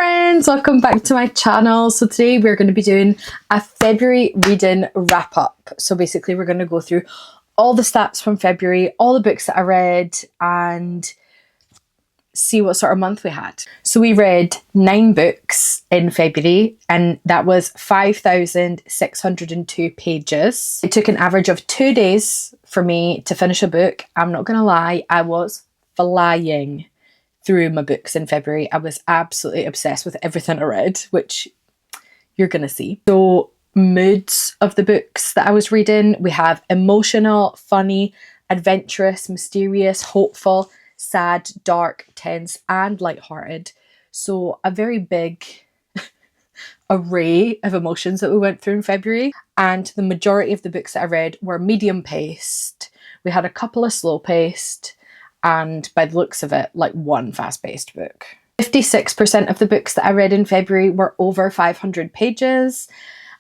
friends, welcome back to my channel. So today we're going to be doing a February reading wrap up. So basically we're going to go through all the stats from February, all the books that I read, and see what sort of month we had. So we read 9 books in February, and that was 5,602 pages. It took an average of 2 days for me to finish a book. I'm not gonna lie, I was flying through my books in February. I was absolutely obsessed with everything I read, which you're gonna see. So moods of the books that I was reading, we have emotional, funny, adventurous, mysterious, hopeful, sad, dark, tense, and lighthearted. So a very big array of emotions that we went through in February. And the majority of the books that I read were medium paced. We had a couple of slow paced, and by the looks of it, like one fast paced book. 56% of the books that I read in February were over 500 pages,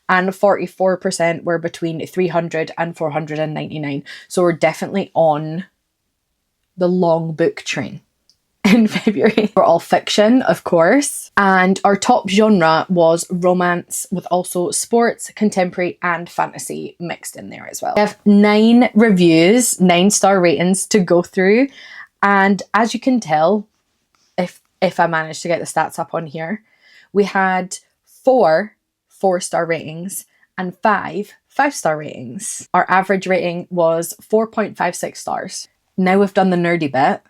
and 44% were between 300 and 499. So we're definitely on the long book train in February. We're all fiction, of course, and our top genre was romance, with also sports, contemporary, and fantasy mixed in there as well. We have 9 reviews, 9-star ratings to go through, and as you can tell, if I managed to get the stats up on here, we had 4 4-star ratings and 5 5-star ratings. Our average rating was 4.56 stars. Now we've done the nerdy bit,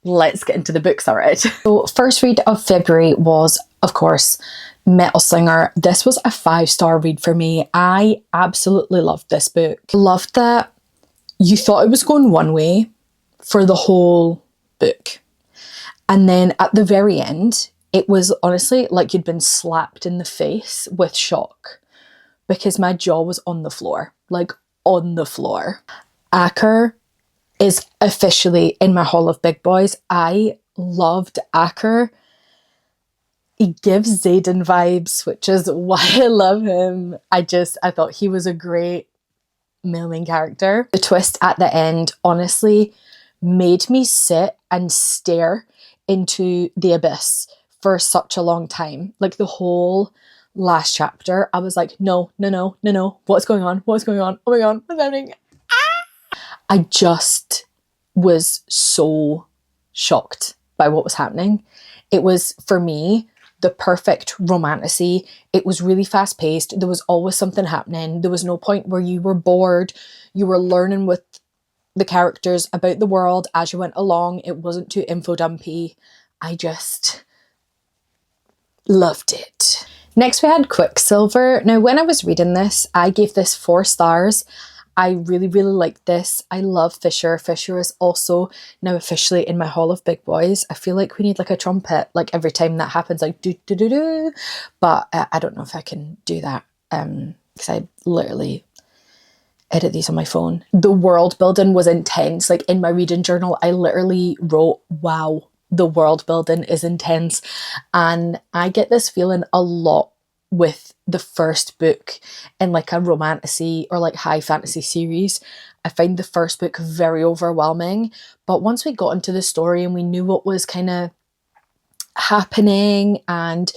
let's get into the books I read. So first read of February was, of course, Metal Slinger. This was a 5-star read for me. I absolutely loved this book. Loved that you thought it was going one way for the whole book, and then at the very end, it was honestly like you'd been slapped in the face with shock, because my jaw was on the floor, like on the floor. Acker is officially in my Hall of Big Boys. I loved Acker. He gives Xaden vibes, which is why I love him. I thought he was a great male main character. The twist at the end honestly made me sit and stare into the abyss for such a long time. Like the whole last chapter, I was like, no, what's going on? What's going on? Oh my god, what's happening? I just was so shocked by what was happening. It was, for me, the perfect romantasy. It was really fast paced. There was always something happening. There was no point where you were bored. You were learning with the characters about the world as you went along. It wasn't too info dumpy. I just loved it. Next we had Quicksilver. Now when I was reading this, I gave this 4 stars. I really liked this. I love Fisher. Fisher is also now officially in my Hall of Big Boys. I feel like we need like a trumpet, like every time that happens, like do do do do. But I don't know if I can do that because I literally edit these on my phone. The world building was intense. Like in my reading journal, I literally wrote, wow, the world building is intense. And I get this feeling a lot with the first book in like a romantasy or like high fantasy series. I find the first book very overwhelming, but once we got into the story and we knew what was kind of happening, and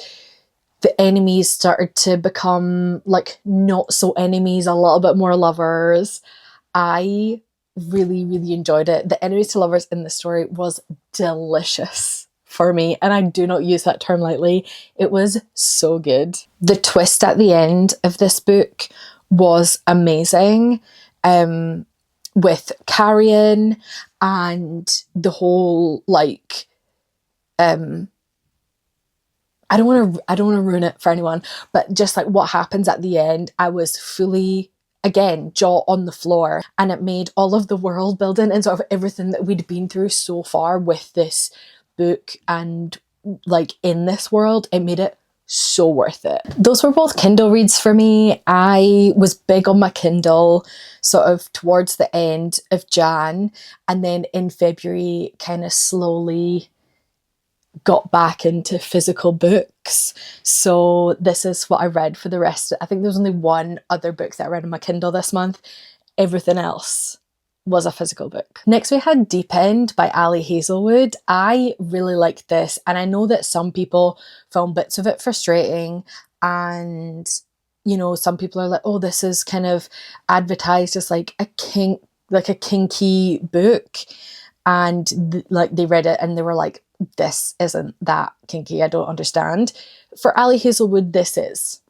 the enemies started to become like not so enemies, a little bit more lovers, I really enjoyed it. The enemies to lovers in the story was delicious for me, and I do not use that term lightly. It was so good. The twist at the end of this book was amazing, with Carrion and the whole like I don't want to ruin it for anyone, but just like what happens at the end, I was fully, again, jaw on the floor, and it made all of the world building and sort of everything that we'd been through so far with this book and like in this world, it made it so worth it. Those were both Kindle reads for me. I was big on my Kindle sort of towards the end of Jan, and then in February kind of slowly got back into physical books. So this is what I read for the rest. I think there's only one other book that I read on my Kindle this month. Everything else was a physical book. Next we had Deep End by Ali Hazelwood. I really liked this, and I know that some people found bits of it frustrating, and you know, some people are like, oh, this is kind of advertised as like a kinky book, and like they read it and they were like, this isn't that kinky, I don't understand. For Ali Hazelwood, this is.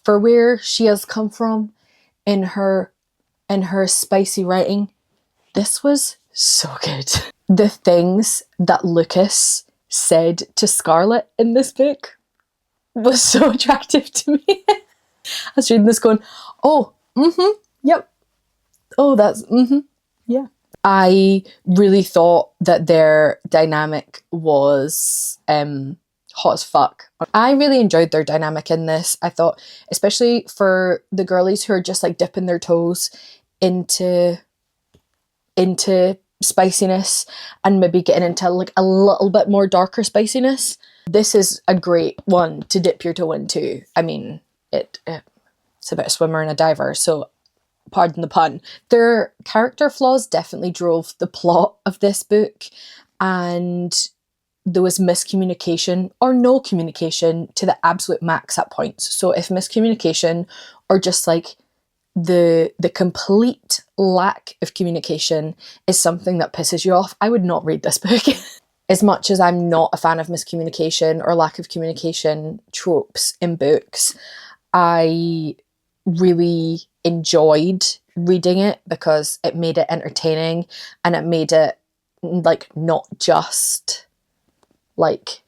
For where she has come from in her spicy writing, this was so good. The things that Lucas said to Scarlett in this book was so attractive to me. I was reading this going, oh, yep. Oh, that's, yeah. I really thought that their dynamic was hot as fuck. I really enjoyed their dynamic in this. I thought, especially for the girlies who are just like dipping their toes into spiciness and maybe getting into like a little bit more darker spiciness, this is a great one to dip your toe into. I mean, it's about a swimmer and a diver, so pardon the pun. Their character flaws definitely drove the plot of this book, and there was miscommunication or no communication to the absolute max at points. So if miscommunication or just like the complete lack of communication is something that pisses you off, I would not read this book. As much as I'm not a fan of miscommunication or lack of communication tropes in books, I really enjoyed reading it because it made it entertaining, and it made it like not just like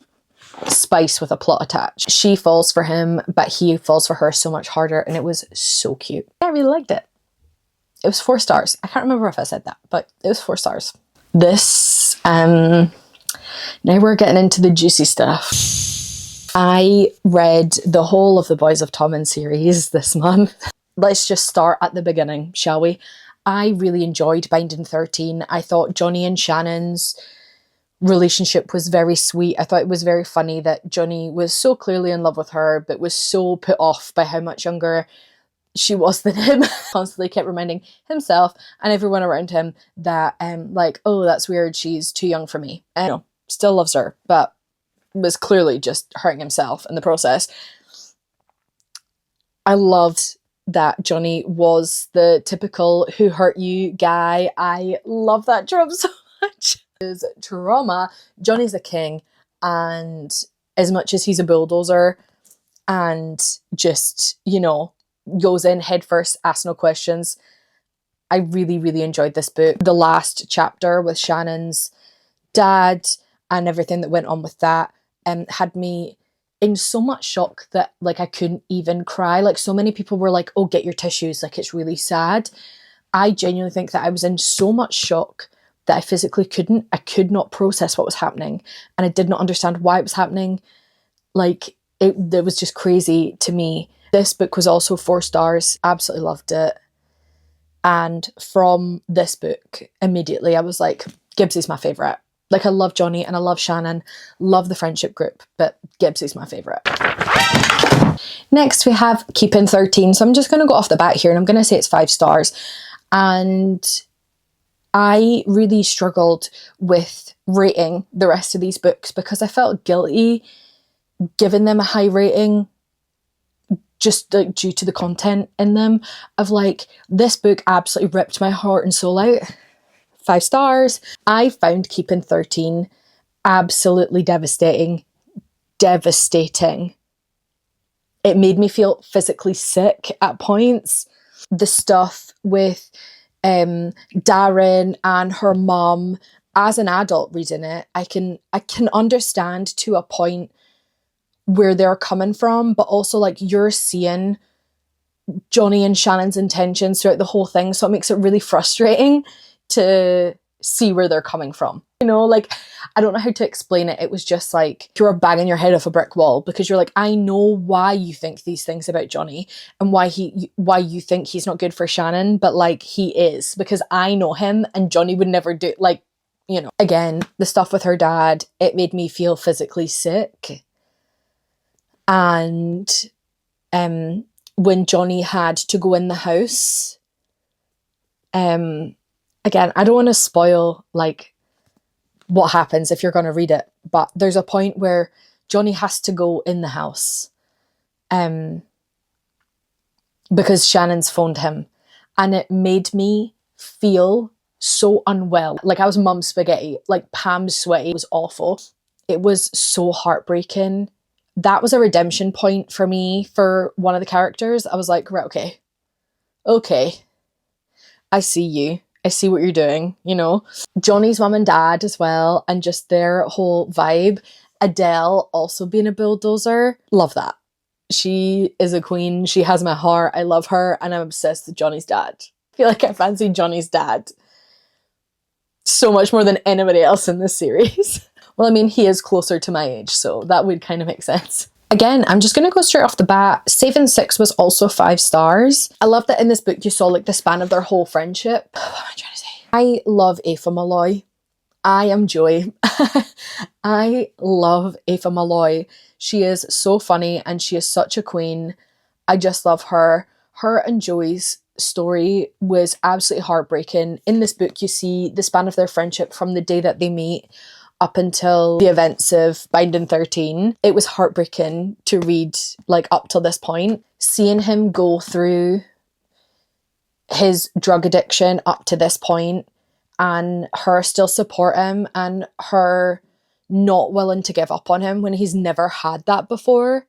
spice with a plot attached. She falls for him, but he falls for her so much harder, and it was so cute. I really liked it. It was 4 stars. I can't remember if I said that, but it was 4 stars. This, now we're getting into the juicy stuff. I read the whole of the Boys of Tommen series this month. Let's just start at the beginning, shall we? I really enjoyed Binding 13. I thought Johnny and Shannon's relationship was very sweet. I thought it was very funny that Johnny was so clearly in love with her, but was so put off by how much younger she was than him. Constantly kept reminding himself and everyone around him that, like, oh, that's weird, she's too young for me. And you know, still loves her, but was clearly just hurting himself in the process. I loved that Johnny was the typical who hurt you guy. I love that trope so much. His trauma, Johnny's a king, and as much as he's a bulldozer and just, you know, goes in head first, asks no questions, I really, really enjoyed this book. The last chapter with Shannon's dad and everything that went on with that had me in so much shock that like I couldn't even cry. Like so many people were like, oh, get your tissues, like it's really sad. I genuinely think that I was in so much shock that I physically couldn't. I could not process what was happening, and I did not understand why it was happening. Like it was just crazy to me. This book was also 4 stars. Absolutely loved it. And from this book, immediately I was like, Gibbsy's my favourite. Like I love Johnny and I love Shannon, love the friendship group, but Gibbsy's my favourite. Next we have Keeping 13. So I'm just going to go off the bat here and I'm going to say it's 5 stars. And I really struggled with rating the rest of these books because I felt guilty giving them a high rating just like due to the content in them, of like, this book absolutely ripped my heart and soul out. 5 stars. I found Keeping 13 absolutely devastating. Devastating. It made me feel physically sick at points. The stuff with Darren and her mum, as an adult reading it, I can understand to a point where they're coming from, but also like you're seeing Johnny and Shannon's intentions throughout the whole thing, so it makes it really frustrating to see where they're coming from. You know, like, I don't know how to explain it. It was just like you're banging your head off a brick wall because you're like, I know why you think these things about Johnny and why you think he's not good for Shannon, but like he is, because I know him and Johnny would never do, like, you know. Again, the stuff with her dad, it made me feel physically sick. And when Johnny had to go in the house, Again, I don't want to spoil like what happens if you're going to read it, but there's a point where Johnny has to go in the house because Shannon's phoned him, and it made me feel so unwell. Like I was mum spaghetti, like Pam's sweaty. It was awful. It was so heartbreaking. That was a redemption point for me for one of the characters. I was like, right, okay, I see you. I see what you're doing, you know. Johnny's mum and dad as well, and just their whole vibe. Adele also being a bulldozer. Love that. She is a queen. She has my heart. I love her, and I'm obsessed with Johnny's dad. I feel like I fancy Johnny's dad so much more than anybody else in this series. Well, I mean, he is closer to my age, so that would kind of make sense. Again, I'm just going to go straight off the bat. Saving Six was also 5 stars. I love that in this book you saw like the span of their whole friendship. What am I trying to say? I love Aoife Malloy. I am Joy. I love Aoife Malloy. She is so funny and she is such a queen. I just love her. Her and Joy's story was absolutely heartbreaking. In this book you see the span of their friendship from the day that they meet up until the events of Binding 13. It was heartbreaking to read like up till this point. Seeing him go through his drug addiction up to this point and her still support him and her not willing to give up on him when he's never had that before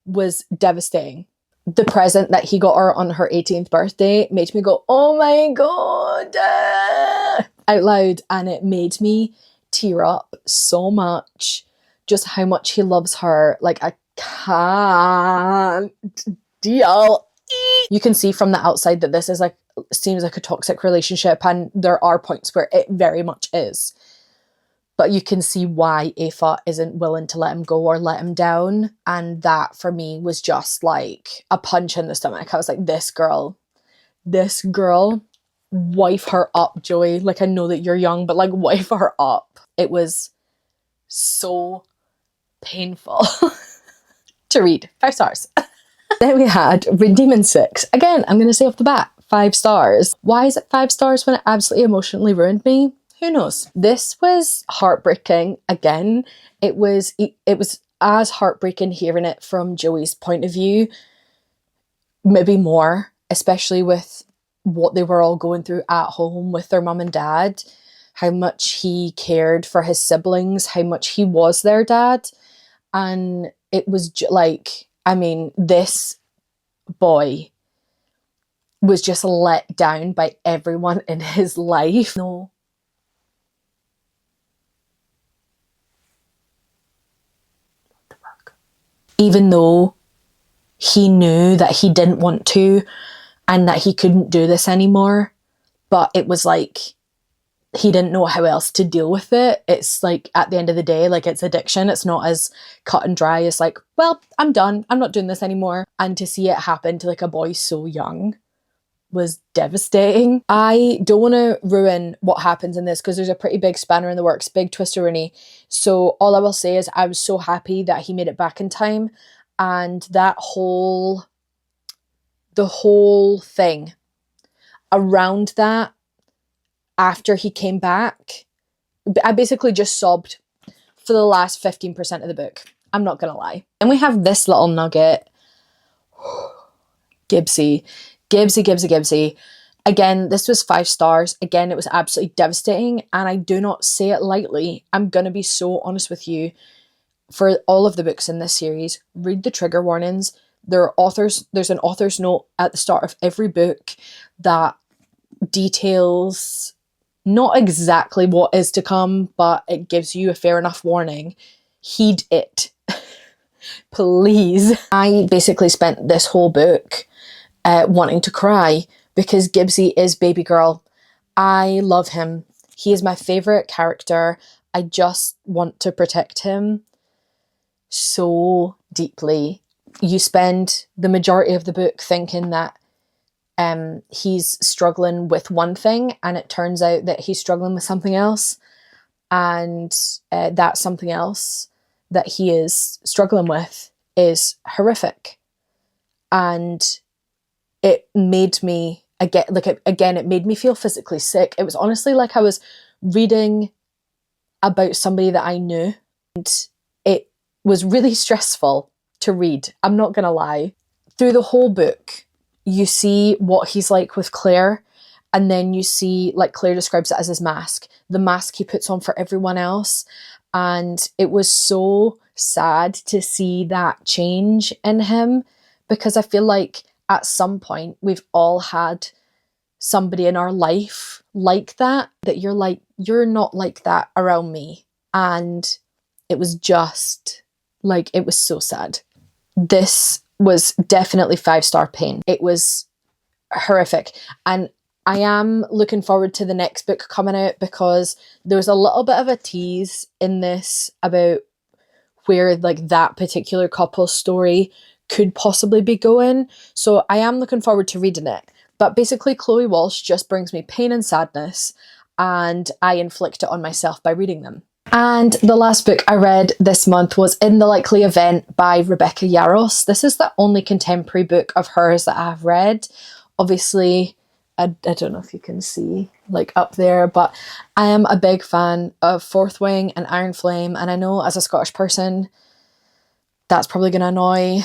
was devastating. The present that he got her on her 18th birthday made me go, oh my god, out loud, and it made me tear up so much. Just how much he loves her. Like, I can't deal. You can see from the outside that this is like, seems like a toxic relationship, and there are points where it very much is. But you can see why Aoife isn't willing to let him go or let him down. And that for me was just like a punch in the stomach. I was like, this girl, wife her up, Joey. Like, I know that you're young, but like, wife her up. It was so painful to read. 5 stars. Then we had Redeeming 6. Again, I'm going to say off the bat, 5 stars. Why is it 5 stars when it absolutely emotionally ruined me? Who knows? This was heartbreaking. Again, it was as heartbreaking hearing it from Joey's point of view, maybe more, especially with what they were all going through at home with their mum and dad, how much he cared for his siblings, how much he was their dad. And it was like, I mean, this boy was just let down by everyone in his life. No. Even though he knew that he didn't want to and that he couldn't do this anymore, but it was like he didn't know how else to deal with it. It's like, at the end of the day, like, it's addiction. It's not as cut and dry as like, well, I'm done. I'm not doing this anymore. And to see it happen to like a boy so young was devastating. I don't want to ruin what happens in this because there's a pretty big spanner in the works, big twister-rooney. So all I will say is I was so happy that he made it back in time, and that the whole thing around that after he came back, I basically just sobbed for the last 15% of the book. I'm not gonna lie. And we have this little nugget. Gibbsy. Again, this was 5 stars. Again, it was absolutely devastating, and I do not say it lightly. I'm gonna be so honest with you. For all of the books in this series, read the trigger warnings. There's an author's note at the start of every book that details not exactly what is to come, but it gives you a fair enough warning. Heed it. Please. I basically spent this whole book wanting to cry because Gibbsy is baby girl. I love him. He is my favourite character. I just want to protect him so deeply. You spend the majority of the book thinking that he's struggling with one thing, and it turns out that he's struggling with something else, and that something else that he is struggling with is horrific. And it made me, again, it made me feel physically sick. It was honestly like I was reading about somebody that I knew, and it was really stressful to read. I'm not gonna lie. Through the whole book, you see what he's like with Claire, and then you see, like, Claire describes it as his mask, the mask he puts on for everyone else. And it was so sad to see that change in him, because I feel like at some point we've all had somebody in our life like that you're like, you're not like that around me. And it was just like, it was so sad. This was definitely 5-star pain. It was horrific. And I am looking forward to the next book coming out, because there was a little bit of a tease in this about where, like, that particular couple's story could possibly be going. So I am looking forward to reading it. But basically, Chloe Walsh just brings me pain and sadness, and I inflict it on myself by reading them. And the last book I read this month was In the Likely Event by Rebecca Yarros. This is the only contemporary book of hers that I've read. Obviously, I don't know if you can see, like, up there, but I am a big fan of Fourth Wing and Iron Flame, and I know as a Scottish person that's probably going to annoy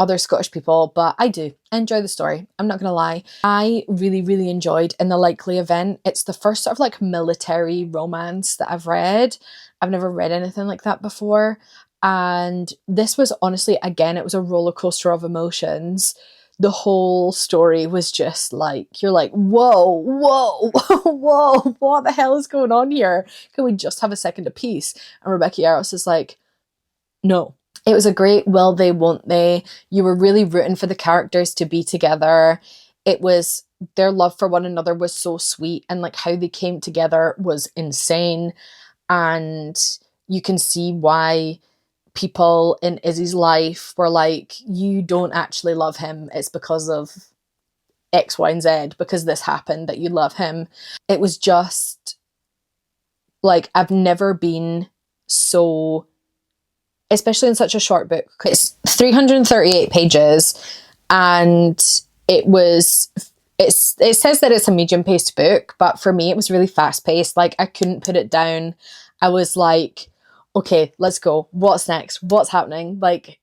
other Scottish people, but I do enjoy the story. I'm not going to lie. I really, really enjoyed In the Likely Event. It's the first sort of like military romance that I've read. I've never read anything like that before. And this was honestly, again, it was a roller coaster of emotions. The whole story was just like, you're like, whoa, whoa, what the hell is going on here? Can we just have a second of peace? And Rebecca Yarros is like, no. It was a great will they, won't they. You were really rooting for the characters to be together. It was, their love for one another was so sweet, and like how they came together was insane. And you can see why people in Izzy's life were like, you don't actually love him. It's because of X, Y, and Z, because this happened, that you love him. It was just like, I've never been so, especially in such a short book. It's 338 pages, and it says that it's a medium-paced book, but for me it was really fast-paced. Like, I couldn't put it down. I was like, okay, let's go. What's next? What's happening? Like,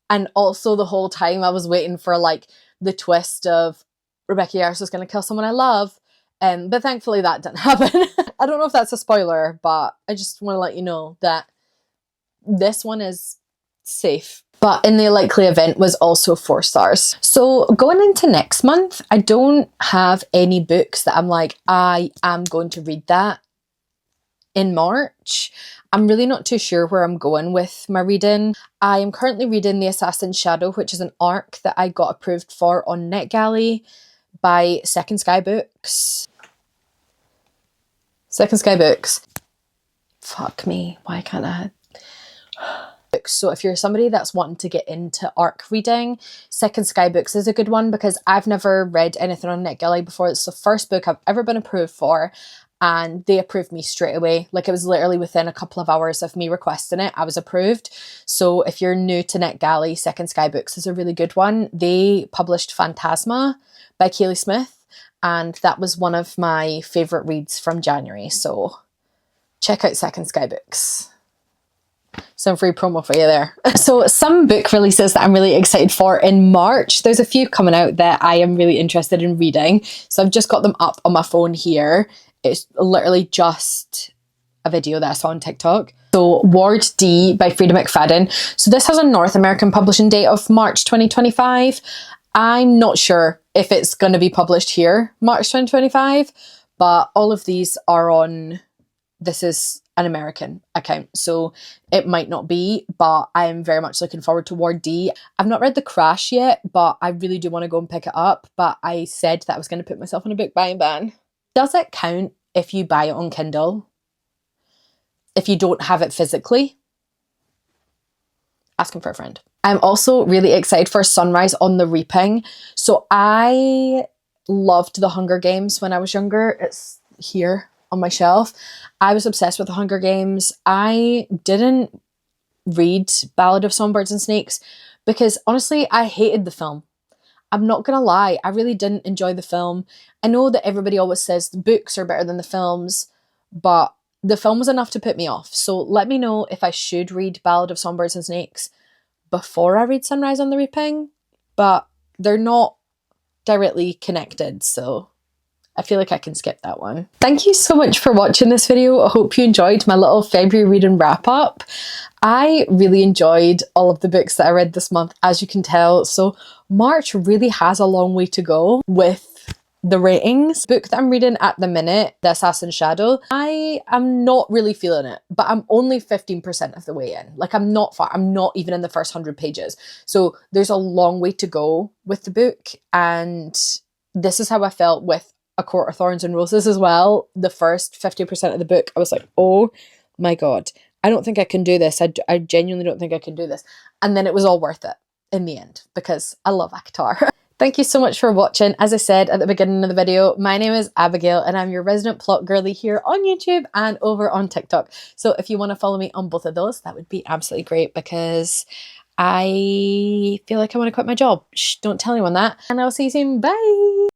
and also the whole time I was waiting for like the twist of Rebecca Yarros was going to kill someone I love. But thankfully that didn't happen. I don't know if that's a spoiler, but I just want to let you know that this one is safe. But In the Likely Event was also 4 stars. So going into next month, I don't have any books that I'm like, I am going to read that in March. I'm really not too sure where I'm going with my reading. I am currently reading The Assassin's Shadow, which is an arc that I got approved for on NetGalley by Second Sky Books. Second Sky Books. Fuck me, why can't I? So if you're somebody that's wanting to get into arc reading, Second Sky Books is a good one, because I've never read anything on NetGalley before. It's the first book I've ever been approved for, and they approved me straight away. Like, it was literally within a couple of hours of me requesting it, I was approved. So if you're new to NetGalley, Second Sky Books is a really good one. They published Phantasma by Kaylee Smith, and that was one of my favourite reads from January. So check out Second Sky Books. Some free promo for you there. So some book releases that I'm really excited for in March. There's a few coming out that I am really interested in reading. So I've just got them up on my phone here. It's literally just a video that I saw on TikTok. So Ward D by Frida McFadden. So this has a North American publishing date of March 2025. I'm not sure if it's going to be published here March 2025, but all of these are on, this is an American account, so it might not be, but I am very much looking forward to Ward D. I've not read The Crash yet, but I really do want to go and pick it up, but I said that I was going to put myself on a book buying ban. Does it count if you buy it on Kindle? If you don't have it physically? Asking for a friend. I'm also really excited for Sunrise on the Reaping. So I loved The Hunger Games when I was younger. It's here on my shelf. I was obsessed with The Hunger Games. I didn't read Ballad of Songbirds and Snakes because honestly, I hated the film. I'm not gonna lie, I really didn't enjoy the film. I know that everybody always says the books are better than the films, but the film was enough to put me off. So let me know if I should read Ballad of Songbirds and Snakes before I read Sunrise on the Reaping, but they're not directly connected, so I feel like I can skip that one. Thank you so much for watching this video. I hope you enjoyed my little February reading wrap up. I really enjoyed all of the books that I read this month, as you can tell. So March really has a long way to go with the ratings. The book that I'm reading at the minute, The Assassin's Shadow, I am not really feeling it, but I'm only 15% of the way in. Like, I'm not far. I'm not even in the first 100 pages. So there's a long way to go with the book. And this is how I felt with A Court of Thorns and Roses as well. The first 50% of the book, I was like, oh my God, I don't think I can do this. I genuinely don't think I can do this. And then it was all worth it in the end because I love ACOTAR. Thank you so much for watching. As I said at the beginning of the video, my name is Abigail and I'm your resident plot girly here on YouTube and over on TikTok. So if you want to follow me on both of those, that would be absolutely great because I feel like I want to quit my job. Shh, don't tell anyone that. And I'll see you soon. Bye.